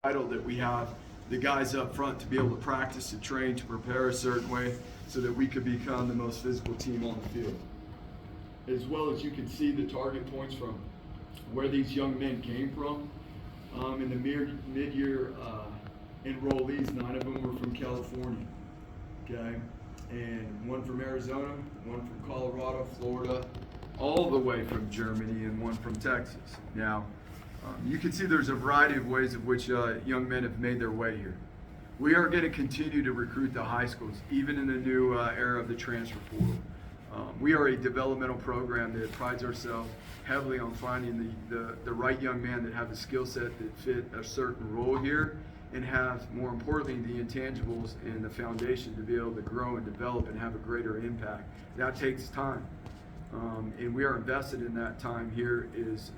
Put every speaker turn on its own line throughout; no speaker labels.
vital that we have the guys up front to be able to practice, to train, to prepare a certain way so that we could become the most physical team on the field. As well as you can see the target points from where these young men came from. In the mid-year enrollees, 9 of them were from California, okay? And 1 from Arizona, 1 from Colorado, Florida, all the way from Germany, and 1 from Texas. Now, you can see there's a variety of ways in which young men have made their way here. We are going to continue to recruit the high schools, even in the new era of the transfer portal. We are a developmental program that prides ourselves heavily on finding the right young man that have the skill set that fit a certain role here, and have, more importantly, the intangibles and the foundation to be able to grow and develop and have a greater impact. That takes time, and we are invested in that time. Here is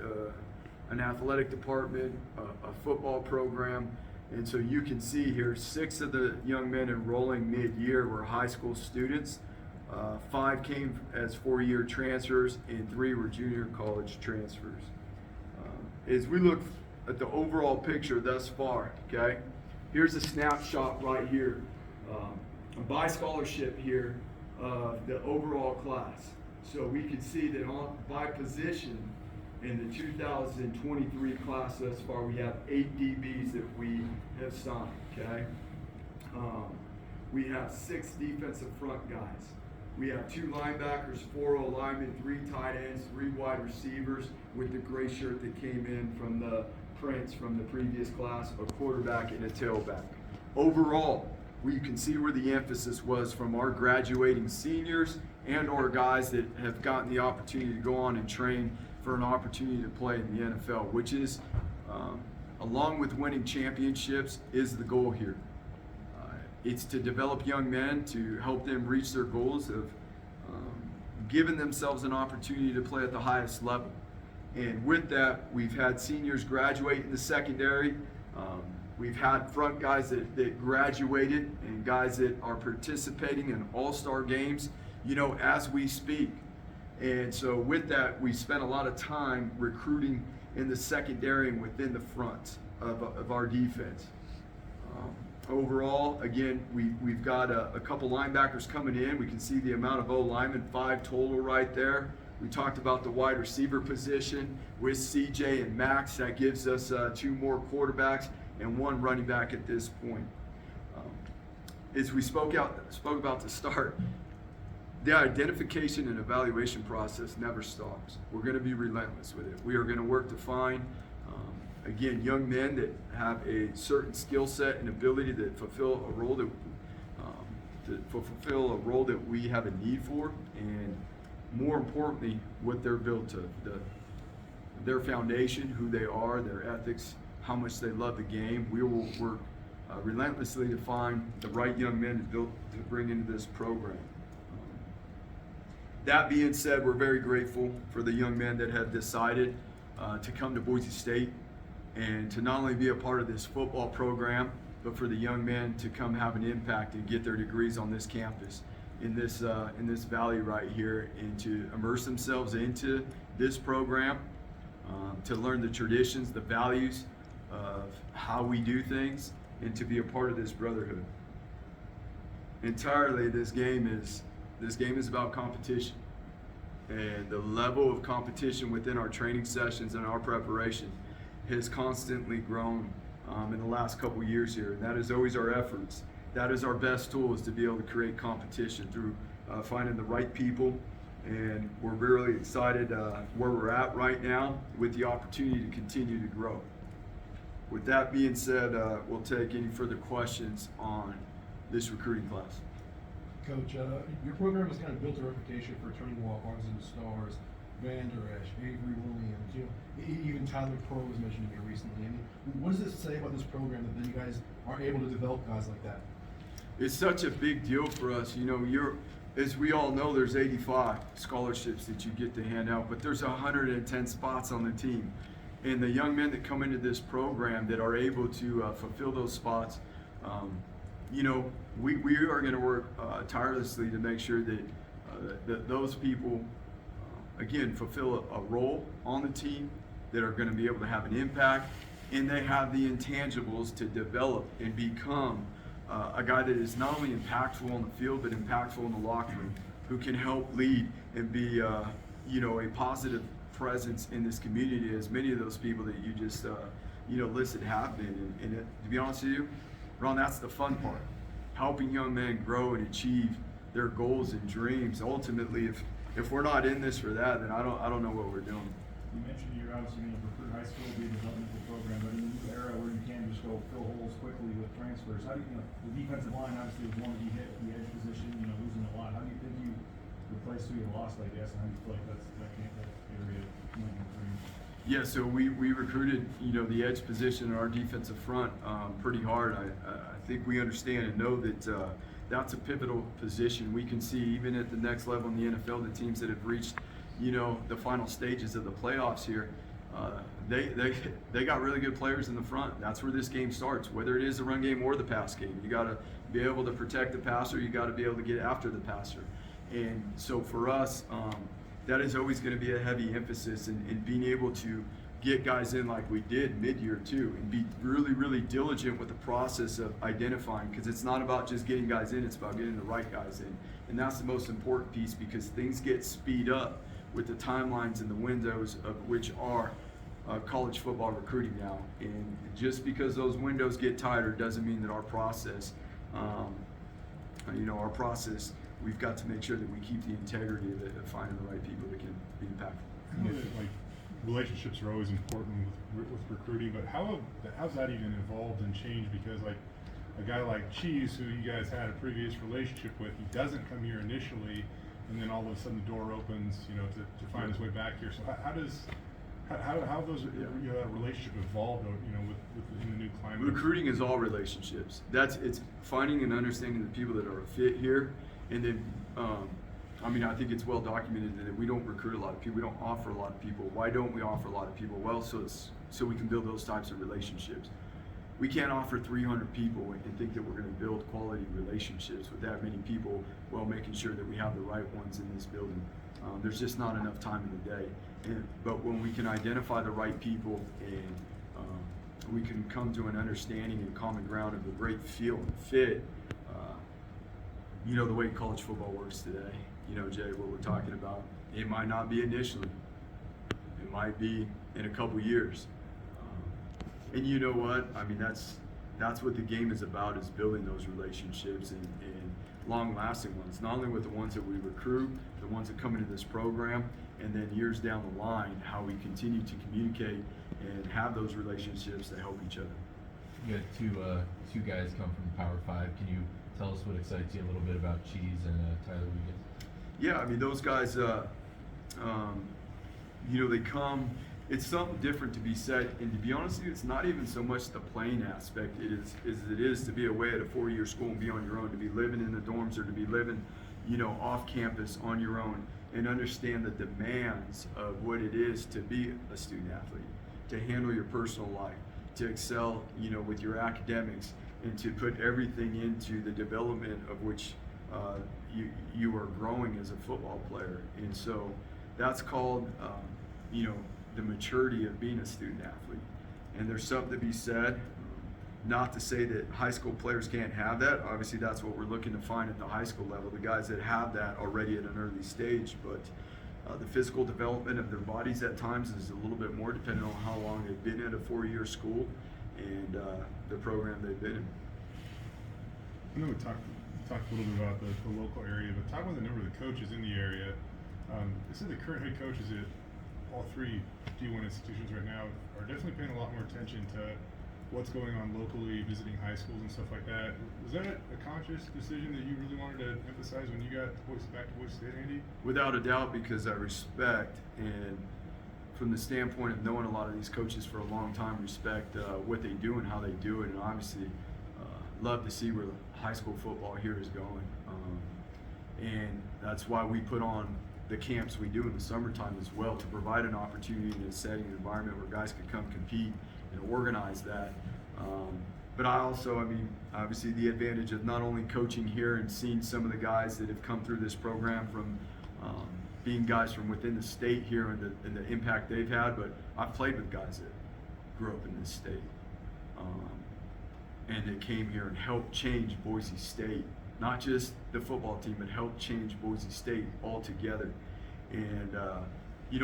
an athletic department, a football program, and so you can see here 6 of the young men enrolling mid-year were high school students. 5 came as 4-year transfers, and 3 were junior college transfers. As we look at the overall picture thus far, okay, here's a snapshot right here, by scholarship here, the overall class. So we can see that by position, in the 2023 class thus far, we have 8 DBs that we have signed, okay? We have 6 defensive front guys. We have 2 linebackers, 4 O-linemen, 3 tight ends, 3 wide receivers with the gray shirt that came in from the prints from the previous class, a quarterback and a tailback. Overall, we can see where the emphasis was from our graduating seniors and our guys that have gotten the opportunity to go on and train for an opportunity to play in the NFL, which is, along with winning championships, is the goal here. It's to develop young men, to help them reach their goals of giving themselves an opportunity to play at the highest level. And with that, we've had seniors graduate in the secondary. We've had front guys that graduated, and guys that are participating in all-star games, as we speak. And so with that, we spent a lot of time recruiting in the secondary and within the front of our defense. Overall, again, we've got a couple linebackers coming in. We can see the amount of O-linemen, 5 total right there. We talked about the wide receiver position with CJ and Max. That gives us 2 more quarterbacks and 1 running back at this point. As we spoke about to start, the identification and evaluation process never stops. We're going to be relentless with it. We are going to work to find, again, young men that have a certain skill set and ability to fulfill a role that we have a need for, and more importantly, what they're built to, their foundation, who they are, their ethics, how much they love the game. We will work relentlessly to find the right young men to bring into this program. That being said, we're very grateful for the young men that have decided to come to Boise State and to not only be a part of this football program, but for the young men to come have an impact and get their degrees on this campus, in this valley right here, and to immerse themselves into this program, to learn the traditions, the values of how we do things, and to be a part of this brotherhood. Entirely, this game is about competition, and the level of competition within our training sessions and our preparation has constantly grown in the last couple years here, and that is always our efforts. That is our best tool, is to be able to create competition through finding the right people, and we're really excited where we're at right now with the opportunity to continue to grow. With that being said, we'll take any further questions on this recruiting class.
Coach, your program has kind of built a reputation for turning walk-ons into stars. Van Der Esch, Avery Williams, even Tyler Crow was mentioned here recently. I mean, what does this say about this program that you guys are able to develop guys like that?
It's such a big deal for us. As we all know, there's 85 scholarships that you get to hand out, but there's 110 spots on the team. And the young men that come into this program that are able to fulfill those spots, we are going to work tirelessly to make sure that those people, again, fulfill a role on the team, that are going to be able to have an impact, and they have the intangibles to develop and become a guy that is not only impactful on the field but impactful in the locker room, who can help lead and be a positive presence in this community, as many of those people that you just listed have been. And to be honest with you, Ron, that's the fun part, helping young men grow and achieve their goals and dreams. Ultimately, if we're not in this for that, then I don't know what we're doing.
You mentioned you're obviously going to recruit high school, be a developmental program, but in the new era where you can just go fill holes quickly with transfers, how do you, the defensive line obviously was one that you hit, the edge position, losing a lot. How do you think you replace who you lost, I guess, and how do you feel like that area might improve?
Yeah, so we recruited, the edge position in our defensive front pretty hard. I think we understand and know that that's a pivotal position. We can see even at the next level in the NFL, the teams that have reached, the final stages of the playoffs here, they got really good players in the front. That's where this game starts, whether it is the run game or the pass game. You got to be able to protect the passer. You got to be able to get after the passer. And so for us, that is always going to be a heavy emphasis in being able to get guys in like we did mid-year too, and be really, really diligent with the process of identifying, because it's not about just getting guys in, it's about getting the right guys in. And that's the most important piece, because things get speed up with the timelines and the windows of which are college football recruiting now. And just because those windows get tighter doesn't mean that our process, we've got to make sure that we keep the integrity of it, of finding the right people that can be impactful.
I know that, relationships are always important with recruiting, but how's that even evolved and changed? Because a guy like Cheese, who you guys had a previous relationship with, he doesn't come here initially, and then all of a sudden the door opens, to find his way back here. So how those that relationship evolved, within the new climate?
Recruiting is all relationships. It's finding and understanding the people that are a fit here, and then I think it's well documented that we don't recruit a lot of people. We don't offer a lot of people. Why don't we offer a lot of people? Well, so we can build those types of relationships. We can't offer 300 people and think that we're going to build quality relationships with that many people while making sure that we have the right ones in this building. There's just not enough time in the day. But when we can identify the right people and we can come to an understanding and common ground of a great feel and fit, the way college football works today, Jay, what we're talking about, it might not be initially. It might be in a couple years. And you know what? That's what the game is about, is building those relationships and long-lasting ones. Not only with the ones that we recruit, the ones that come into this program, and then years down the line, how we continue to communicate and have those relationships that help each other.
You had two guys come from the Power 5. Can you tell us what excites you a little bit about Cheese and Tyler Wiggins?
Yeah, those guys, they come, it's something different to be said, and to be honest with you, it's not even so much the playing aspect it is to be away at a 4-year school and be on your own, to be living in the dorms or to be living, off campus on your own, and understand the demands of what it is to be a student athlete, to handle your personal life, to excel, with your academics, and to put everything into the development of which you are growing as a football player. And so that's called, the maturity of being a student athlete. And there's something to be said, not to say that high school players can't have that. Obviously, that's what we're looking to find at the high school level, the guys that have that already at an early stage. But the physical development of their bodies at times is a little bit more depending on how long they've been at a 4-year school and the program they've been in.
I know we talked a little bit about the local area, but talk about the number of the coaches in the area. It said the current head coaches at all 3 D1 institutions right now are definitely paying a lot more attention to what's going on locally, visiting high schools and stuff like that. Was that a conscious decision that you really wanted to emphasize when you got back to Boise State, Andy?
Without a doubt, because I respect, and from the standpoint of knowing a lot of these coaches for a long time, respect what they do and how they do it, and obviously love to see where high school football here is going. And that's why we put on the camps we do in the summertime as well, to provide an opportunity in a setting, an environment where guys could come compete and organize that. But I also, obviously the advantage of not only coaching here and seeing some of the guys that have come through this program from being guys from within the state here and the impact they've had, but I've played with guys grew up in this state. And that came here and helped change Boise State. Not just the football team, but helped change Boise State altogether. And,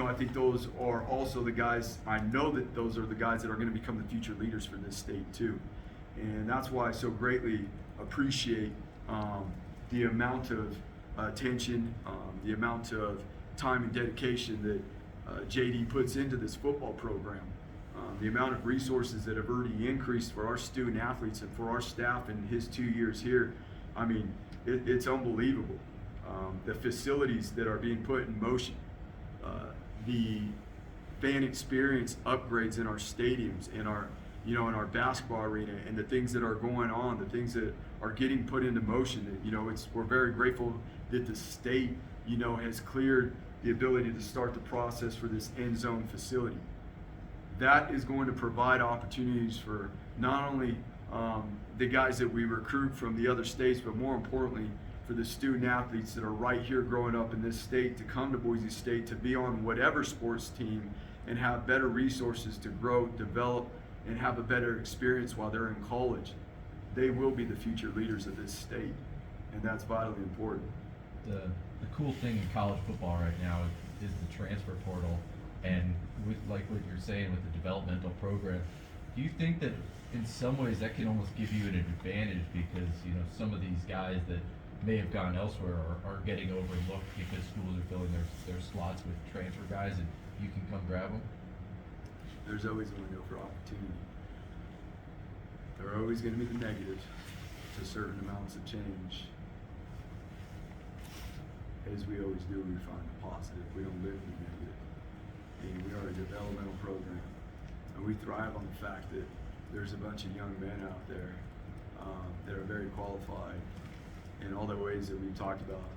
I think those are also the guys, I know that those are the guys that are going to become the future leaders for this state too. And that's why I so greatly appreciate the amount of attention, the amount of time and dedication that JD puts into this football program. The amount of resources that have already increased for our student athletes and for our staff in his 2 years here, I mean, it's unbelievable. The facilities that are being put in motion, the fan experience upgrades in our stadiums, in our basketball arena, and the things that are going on, the things that are getting put into motion. That, we're very grateful that the state, has cleared the ability to start the process for this end zone facility. That is going to provide opportunities for not only the guys that we recruit from the other states, but more importantly, for the student athletes that are right here growing up in this state to come to Boise State to be on whatever sports team and have better resources to grow, develop, and have a better experience while they're in college. They will be the future leaders of this state, and that's vitally important.
The cool thing in college football right now is the transfer portal, and with like what you're saying with the developmental program, do you think that in some ways that can almost give you an advantage because some of these guys that may have gone elsewhere are getting overlooked because schools are filling their slots with transfer guys and you can come grab them?
There's always a window for opportunity. There are always going to be the negatives to certain amounts of change. As we always do, we find the positive. We don't live in the negative. And we are a developmental program. And we thrive on the fact that there's a bunch of young men out there that are very qualified in all the ways that we've talked about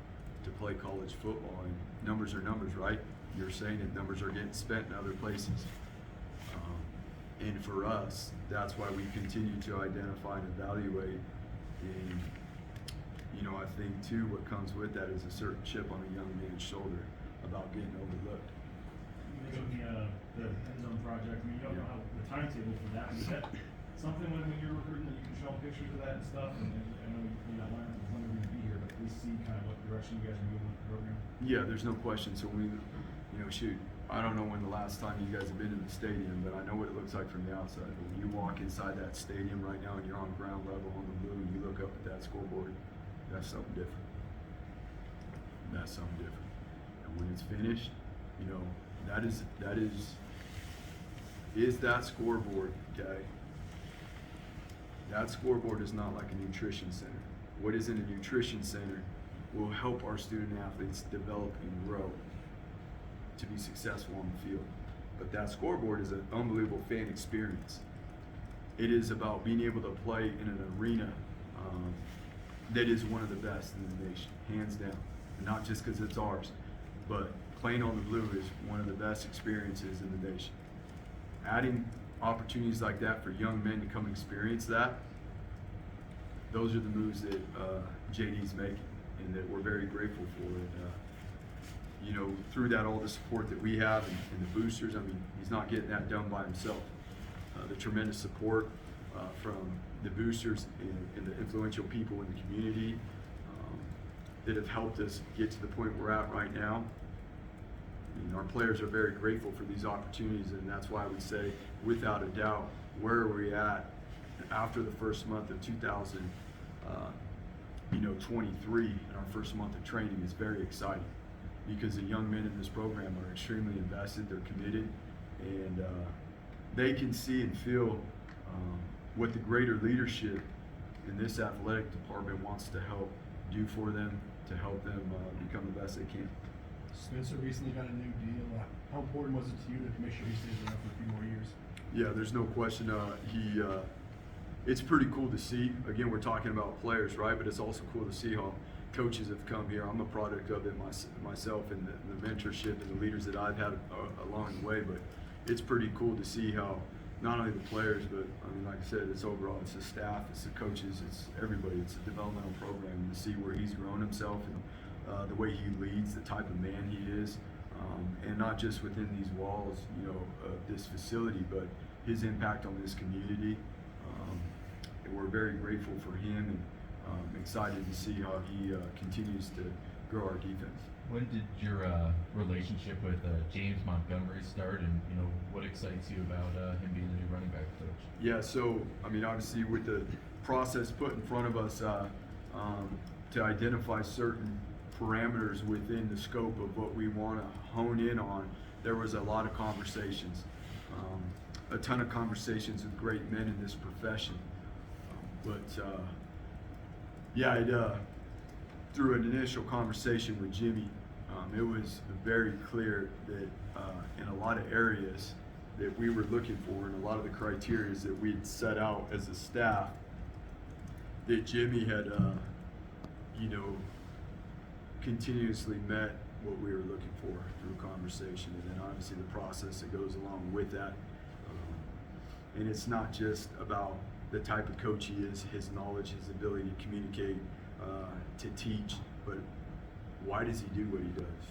to play college football. And numbers are numbers, right? You're saying that numbers are getting spent in other places. And for us, that's why we continue to identify and evaluate. And, I think too, what comes with that is a certain chip on a young man's shoulder about getting overlooked.
You mentioned the end zone project. I mean, you don't know how the timetable for that. Is that something when you're recruiting that you can show pictures of that and stuff? And I know you're not when we're going to be here, but at least see kind of what direction you guys are moving with the program.
Yeah, there's no question. So I don't know when the last time you guys have been in the stadium, but I know what it looks like from the outside. But when you walk inside that stadium right now and you're on ground level on the blue and you look up at that scoreboard, that's something different. That's something different. And when it's finished, that is that scoreboard, okay? That scoreboard is not like a nutrition center. What is in a nutrition center will help our student athletes develop and grow to be successful on the field. But that scoreboard is an unbelievable fan experience. It is about being able to play in an arena that is one of the best in the nation, hands down. And not just because it's ours, but playing on the blue is one of the best experiences in the nation. Adding opportunities like that for young men to come experience that, those are the moves that JD's making and that we're very grateful for. And, through that, all the support that we have and the boosters, I mean, he's not getting that done by himself. The tremendous support from the boosters and the influential people in the community that have helped us get to the point we're at right now. Our players are very grateful for these opportunities, and that's why we say, without a doubt, where are we at after the first month of 2023 and our first month of training is very exciting because the young men in this program are extremely invested, they're committed, and they can see and feel what the greater leadership in this athletic department wants to help do for them, to help them become the best they can.
Spencer recently got a new deal. How important was it to you to make sure he stays around for a few more years?
Yeah, there's no question. It's pretty cool to see. Again, we're talking about players, right? But it's also cool to see how coaches have come here. I'm a product of it myself and the mentorship and the leaders that I've had along the way. But it's pretty cool to see how not only the players, but I mean, like I said, it's overall, it's the staff, it's the coaches, it's everybody. It's a developmental program, and to see where he's grown himself and the way he leads, the type of man he is, and not just within these walls, of this facility, but his impact on this community. And we're very grateful for him, and excited to see how he continues to grow our defense.
When did your relationship with James Montgomery start, and what excites you about him being the new running back coach?
Yeah, so I mean, obviously with the process put in front of us to identify certain parameters within the scope of what we want to hone in on, there was a lot of conversations, a ton of conversations with great men in this profession. Through an initial conversation with Jimmy, it was very clear that in a lot of areas that we were looking for, and a lot of the criteria that we'd set out as a staff, that Jimmy had, continuously met what we were looking for through conversation, and then obviously the process that goes along with that. And it's not just about the type of coach he is, his knowledge, his ability to communicate, to teach, but why does he do what he does?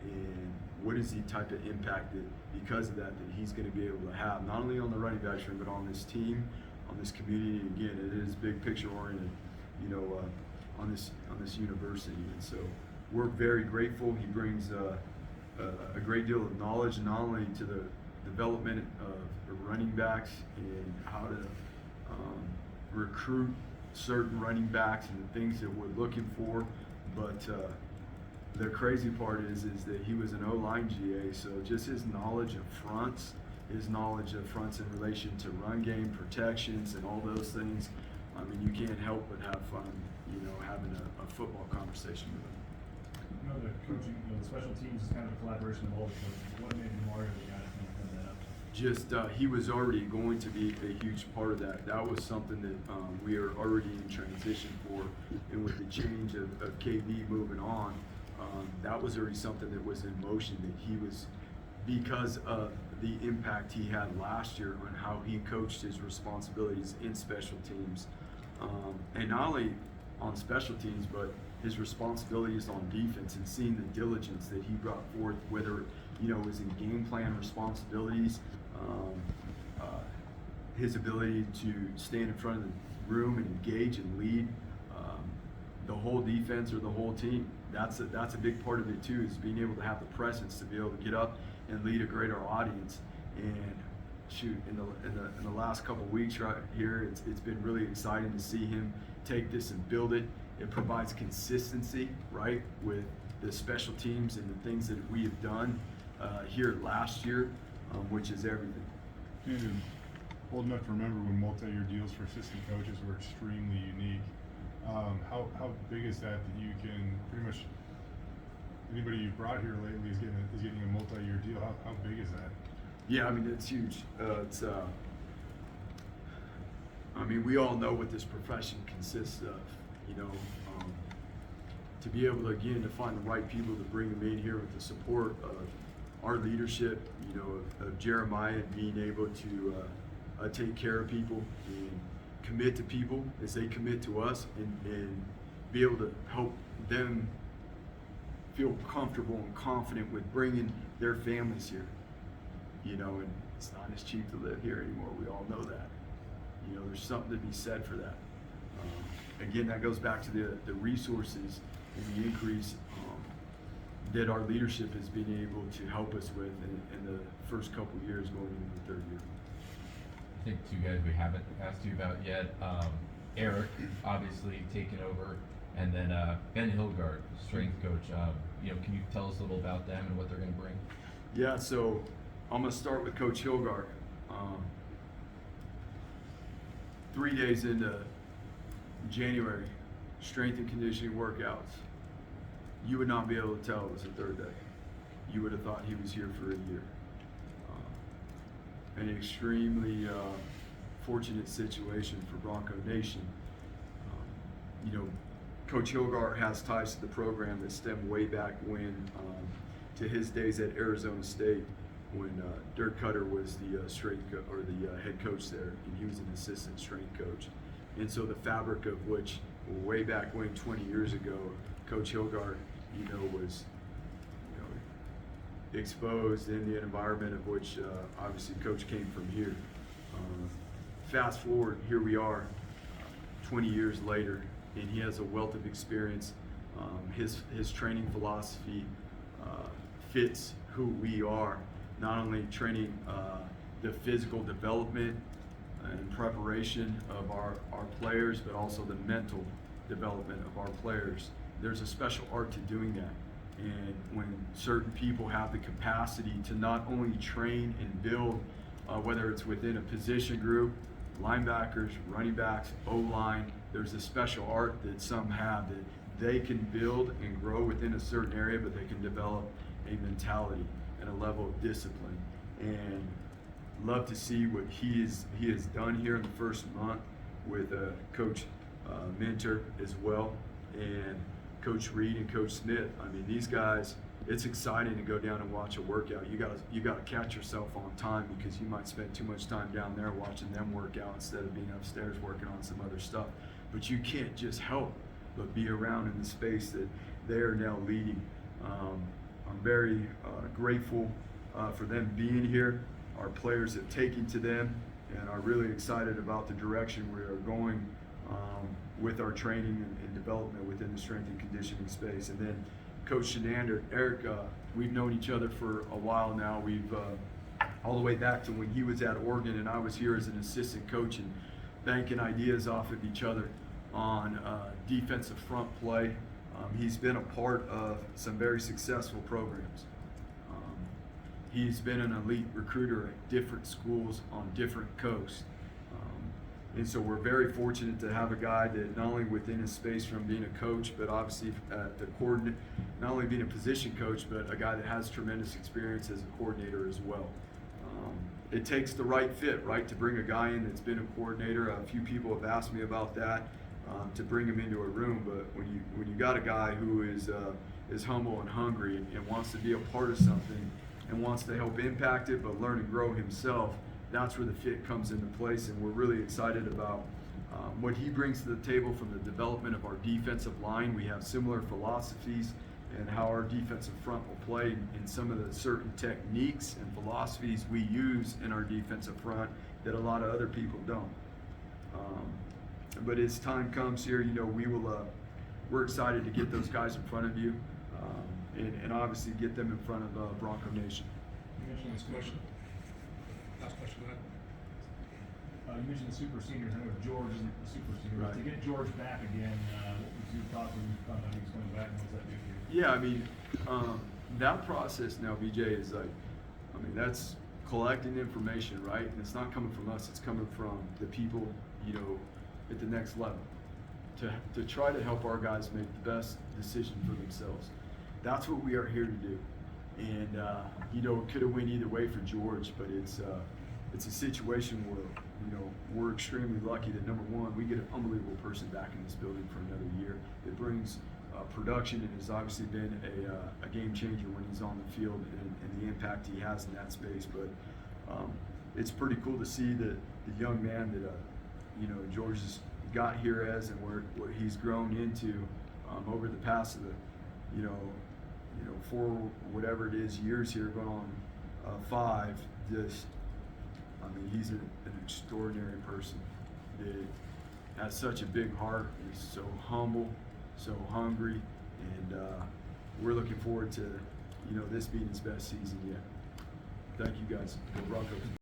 And what is the type of impact that, because of that he's going to be able to have, not only on the running backs room, but on this team, on this community. And again, it is big picture oriented, on this university. And so we're very grateful. He brings a great deal of knowledge, not only to the development of running backs and how to recruit certain running backs and the things that we're looking for, but the crazy part is that he was an O-line GA, so just his knowledge of fronts, in relation to run game, protections, and all those things. I mean, you can't help but have fun, having a football conversation with him.
The coaching, the special teams is kind of a collaboration of all the coaches. What made Mario the guy to kind of come that up?
Just he was already going to be a huge part of that. That was something that we are already in transition for, and with the change of KB moving on, that was already something that was in motion, that he was, because of the impact he had last year on how he coached his responsibilities in special teams, and not only on special teams, but his responsibilities on defense, and seeing the diligence that he brought forth, whether it was in game plan responsibilities, his ability to stand in front of the room and engage and lead the whole defense or the whole team. That's a big part of it too, is being able to have the presence to be able to get up and lead a greater audience. And shoot, in the last couple of weeks right here, it's been really exciting to see him take this and build it. It provides consistency, right, with the special teams and the things that we have done here last year, which is everything.
And old enough to remember when multi-year deals for assistant coaches were extremely unique. How big is that you can pretty much, anybody you've brought here lately is getting a multi-year deal? How big is that?
Yeah, I mean, it's huge. We all know what this profession consists of, to be able to, again, to find the right people to bring them in here with the support of our leadership, of Jeremiah, and being able to take care of people and commit to people as they commit to us, and be able to help them feel comfortable and confident with bringing their families here. And it's not as cheap to live here anymore. We all know that. There's something to be said for that. Again, that goes back to the resources and the increase that our leadership has been able to help us with in the first couple of years going into the third year.
I think two guys we haven't asked you about yet. Eric, obviously taking over, and then Ben Hilgard, strength coach. Can you tell us a little about them and what they're going to bring?
Yeah, so I'm going to start with Coach Hilgard. 3 days into January, strength and conditioning workouts. You would not be able to tell it was the third day. You would have thought he was here for a year. An extremely fortunate situation for Bronco Nation. Coach Hilgard has ties to the program that stem way back when, to his days at Arizona State, when Dirk Cutter was the the head coach there, and he was an assistant strength coach. And so the fabric of which, way back when, 20 years ago, Coach Hilgard, was exposed in the environment of which obviously Coach came from here. Fast forward, here we are, 20 years later, and he has a wealth of experience. His training philosophy fits who we are, not only training the physical development and preparation of our players, but also the mental development of our players. There's a special art to doing that. And when certain people have the capacity to not only train and build, whether it's within a position group, linebackers, running backs, O-line, there's a special art that some have that they can build and grow within a certain area, but they can develop a mentality and a level of discipline. And love to see what he has done here in the first month with Coach Mentor as well, and Coach Reed and Coach Smith. I mean, these guys, it's exciting to go down and watch a workout. You gotta catch yourself on time, because you might spend too much time down there watching them work out instead of being upstairs working on some other stuff. But you can't just help but be around in the space that they are now leading. I'm very grateful for them being here. Our players have taken to them and are really excited about the direction we are going with our training and development within the strength and conditioning space. And then Coach Shenander, Eric, we've known each other for a while now. We've all the way back to when he was at Oregon and I was here as an assistant coach, and banking ideas off of each other on defensive front play. He's been a part of some very successful programs. He's been an elite recruiter at different schools on different coasts. And so we're very fortunate to have a guy that not only within his space from being a coach, but obviously at the coordinate, not only being a position coach, but a guy that has tremendous experience as a coordinator as well. It takes the right fit, right, to bring a guy in that's been a coordinator. A few people have asked me about that, to bring him into a room. But when you got a guy who is humble and hungry and wants to be a part of something and wants to help impact it, but learn and grow himself, that's where the fit comes into place. And we're really excited about what he brings to the table from the development of our defensive line. We have similar philosophies and how our defensive front will play in some of the certain techniques and philosophies we use in our defensive front that a lot of other people don't. But as time comes here, we're excited to get those guys in front of you, and obviously get them in front of Bronco Nation.
Last question. Last question, go ahead.
You mentioned the super seniors. I know George isn't the super senior.
Right.
To get George back again, what was your thoughts when you found out he was coming back, and what does that do for you?
Yeah, I mean, that process now, BJ, is that's collecting information, right? And it's not coming from us, it's coming from the people, at the next level to try to help our guys make the best decision for themselves. That's what we are here to do. And, it could have went either way for George, but it's a situation where, we're extremely lucky that, number one, we get an unbelievable person back in this building for another year that brings production and has obviously been a game changer when he's on the field and the impact he has in that space. But it's pretty cool to see that the young man that George has got here as, and what he's grown into over the past of the 4 whatever it is years here, going on 5. He's an extraordinary person that has such a big heart. He's so humble, so hungry, and we're looking forward to this being his best season yet. Thank you guys. Go Broncos.